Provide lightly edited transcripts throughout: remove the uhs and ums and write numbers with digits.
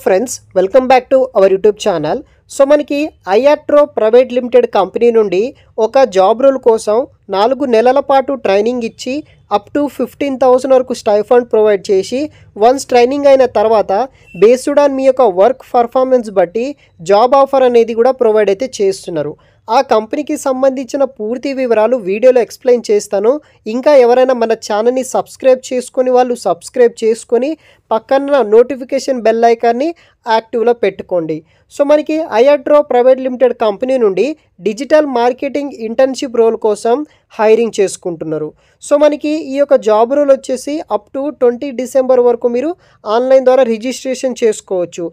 Friends, welcome back to our YouTube channel. So మనకి ఐఆర్ట్రో private limited company నుండి ఒక job role కోసం 4 నెలల పాటు ట్రైనింగ్ ఇచ్చి అప్ టు 15,000 వరకు స్టైఫండ్ ప్రొవైడ్ చేసి వన్స్ ట్రైనింగ్ అయిన తర్వాత బేస్డ్ ఆన్ మీ యొక్క వర్క్ పర్ఫార్మెన్స్ బట్టి జాబ్ ఆఫర్ అనేది కూడా ప్రొవైడ్ అయితే చేస్తున్నారు. ఆ కంపెనీకి సంబంధించిన పూర్తి వివరాలు వీడియోలో ఎక్స్ప్లెయిన్ చేస్తాను. ఇంకా ఎవరైనా మన ఛానల్ని సబ్స్క్రైబ్ చేసుకొని వాళ్ళు సబ్స్క్రైబ్ చేసుకొని పక్కన నోటిఫికేషన్ బెల్ ఐకాన్ని యాక్టివ్లో పెట్టుకోండి. సో మనకి ఐఆర్ట్రో ప్రైవేట్ లిమిటెడ్ కంపెనీ నుండి డిజిటల్ మార్కెటింగ్ ఇంటర్న్షిప్ రోల్ కోసం హైరింగ్ చేసుకుంటున్నారు. సో మనకి ఈ యొక్క జాబ్ రోల్ వచ్చేసి అప్ టు 20 డిసెంబర్ వరకు మీరు ఆన్లైన్ ద్వారా రిజిస్ట్రేషన్ చేసుకోవచ్చు.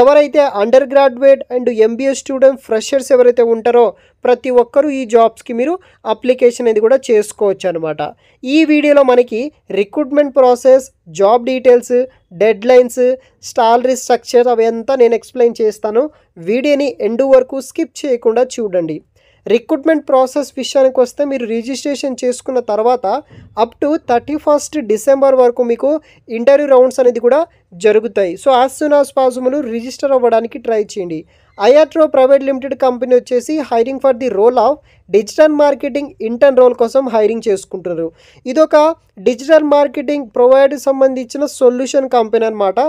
ఎవరైతే under graduate and MBA student freshers ఎవరైతే ఉంటారో ప్రతి ఒక్కరూ ఈ జాబ్స్కి మీరు అప్లికేషన్ అనేది కూడా చేసుకోవచ్చు అనమాట. ఈ వీడియోలో మనకి recruitment process, job details, dead lines, salary structure అవంతా నేను ఎక్స్ప్లెయిన్ చేస్తాను. వీడియోని ఎండ్ వరకు స్కిప్ చేయకుండా చూడండి. రిక్రూట్మెంట్ ప్రాసెస్ విషయానికి వస్తే మీరు రిజిస్ట్రేషన్ చేసుకున్న తర్వాత అప్ టు 31 డిసెంబర్ వరకు మీకు ఇంటర్వ్యూ రౌండ్స్ అనేది కూడా జరుగుతాయి. So as soon as possible register అవ్వడానికి ట్రై చేయండి. ఐఆర్ట్రో ప్రైవేట్ లిమిటెడ్ కంపెనీ వచ్చేసి hiring for the role of digital marketing intern role కోసం హైరింగ్ చేసుకుంటున్నారు. ఇదొక డిజిటల్ మార్కెటింగ్ ప్రొవైడ్ సంబంధించిన సొల్యూషన్ కంపెనీ అనమాట.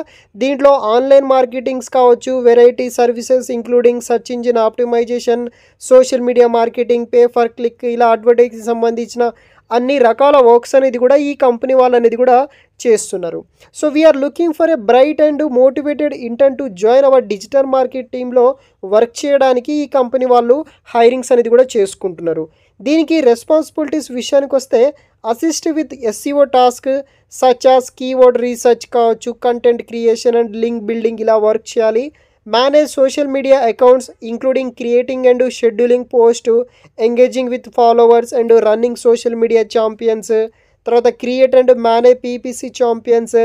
దీంట్లో ఆన్లైన్ మార్కెటింగ్స్ కావచ్చు, variety services including search engine optimisation, social media marketing, pay per click, ఇలా advertising సంబంధించిన అన్ని రకాల వర్క్స్ అనేది కూడా ఈ కంపెనీ వాళ్ళు అనేది కూడా చేస్తున్నారు. So we are looking for a bright and motivated intern to join our digital market టీంలో వర్క్ చేయడానికి ఈ కంపెనీ వాళ్ళు హైరింగ్స్ అనేది కూడా చేసుకుంటున్నారు. దీనికి రెస్పాన్సిబిలిటీస్ విషయానికి వస్తే assist with SEO task such as keyword research కావచ్చు, content creation and link building ఇలా వర్క్ చేయాలి. Manage social media accounts including creating and scheduling post, engaging with followers and running social media champions. తర్వాత create and manage PPC champions,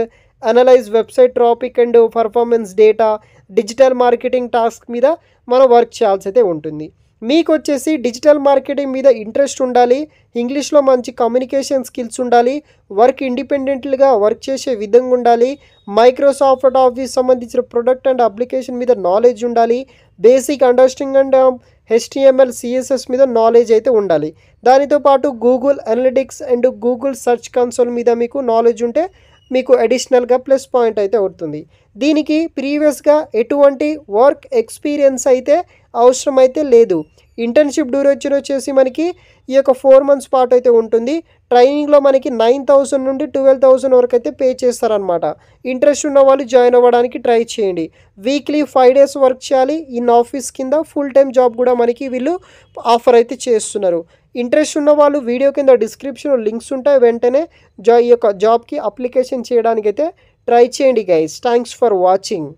analyse website traffic and performance data, digital marketing task మీద మనం work చేయాల్సి అయితే ఉంటుంది. మీకు వచ్చేసి digital marketing మీద interest ఉండాలి, ఇంగ్లీష్లో మంచి కమ్యూనికేషన్ స్కిల్స్ ఉండాలి, వర్క్ ఇండిపెండెంట్గా వర్క్ చేసే విధంగా ఉండాలి, మైక్రోసాఫ్ట్ ఆఫీస్ సంబంధించిన ప్రొడక్ట్ అండ్ అప్లికేషన్ మీద నాలెడ్జ్ ఉండాలి, basic understanding and HTML CSS మీద నాలెడ్జ్ అయితే ఉండాలి. దానితో పాటు Google analytics and Google search console మీద మీకు నాలెడ్జ్ ఉంటే మీకు అడిషనల్గా ప్లస్ పాయింట్ అయితే అవుతుంది. దీనికి ప్రీవియస్గా ఎటువంటి వర్క్ ఎక్స్పీరియన్స్ అయితే అవసరం అయితే లేదు. ఇంటర్న్షిప్ డ్యూరేషన్ వచ్చేసి మనకి ఈ యొక్క 4 months పాటు అయితే ఉంటుంది. ట్రైనింగ్లో మనకి 9,000 నుండి 12,000 వరకు అయితే పే చేస్తారనమాట. ఇంట్రెస్ట్ ఉన్న వాళ్ళు జాయిన్ అవ్వడానికి ట్రై చేయండి. వీక్లీ 5 days వర్క్ చేయాలి. ఇన్ ఆఫీస్ కింద ఫుల్ టైం జాబ్ కూడా మనకి వీళ్ళు ఆఫర్ అయితే చేస్తున్నారు. ఇంట్రెస్ట్ ఉన్న వాళ్ళు వీడియో కింద డిస్క్రిప్షన్లో లింక్స్ ఉంటాయి, వెంటనే ఈ యొక్క జాబ్కి అప్లికేషన్ చేయడానికి అయితే ట్రై చేయండి గైస్. Thanks for watching.